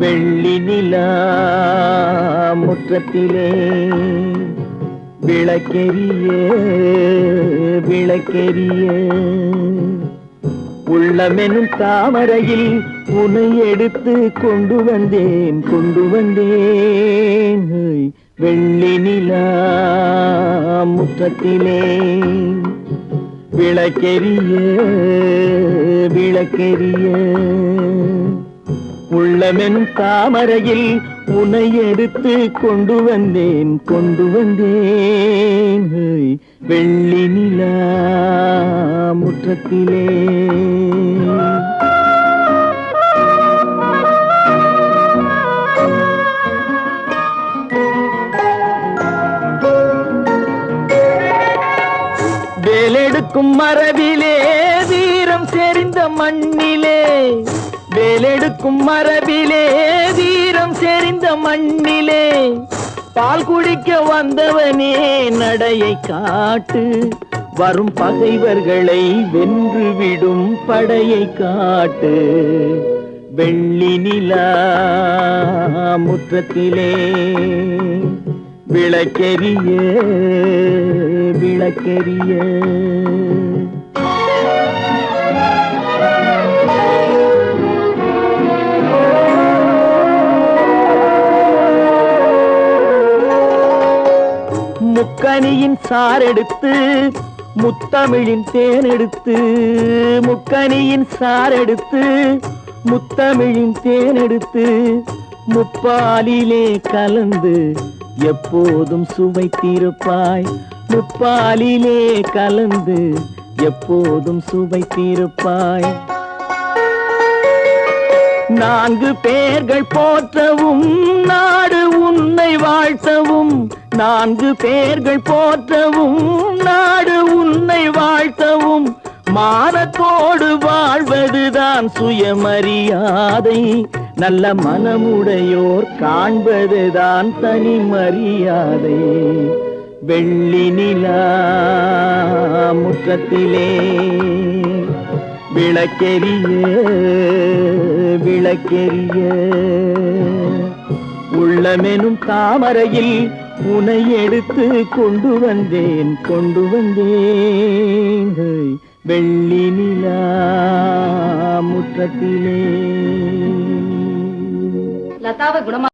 வெள்ளி நிலா முற்றத்திலே விளக்கெரிய விளக்கெரிய உள்ளமெனும் தாமரையில் உன்னை எடுத்து கொண்டு வந்தேன் வெள்ளி நிலா முற்றத்திலே விளக்கெரிய விளக்கெரிய உள்ளமெனும் தாமரையில் உன்னை எடுத்து கொண்டு வந்தேன் வெள்ளி நிலா முற்றத்திலே. வேலெடுக்கும் மரபிலே வீரம் செறிந்த மண்ணிலே, வேலெடுக்கும் மரபிலே வீரம் செறிந்த மண்ணிலே, பால் குடிக்க வந்தவனே நடையை காட்டு, வரும் பகைவர்களை வென்றுவிடும் படையை காட்டு. வெள்ளி நிலா முற்றத்திலே விளக்கெரிய விளக்கெரிய முக்கனியின் சாரெடுத்து முத்தமிழின் தேனெடுத்து, முக்கனியின் சாரெடுத்து முத்தமிழின் தேனெடுத்து, முப்பாலிலே கலந்து எப்போதும் சுவைத்திருப்பாய், முப்பாலிலே கலந்து எப்போதும் சுவைத்திருப்பாய். நான்கு பேர்கள் போற்றவும் நாடு உன்னை வாழ்த்தவும், நான்கு பேர்கள் போற்றவும் நாடு உன்னை வாழ்த்தவும், மானத்தோடு வாழ்வதுதான் சுயமரியாதை, நல்ல மனமுடையோர் காண்பதுதான் தனி மரியாதை. வெள்ளி நிலா முற்றத்திலே விளக்கெரிய விளக்கெரிய உள்ளமெனும் தாமரையில் உன்னை எடுத்து கொண்டு வந்தேன் வெள்ளி நிலா முற்றத்திலே. லதாவை குணமா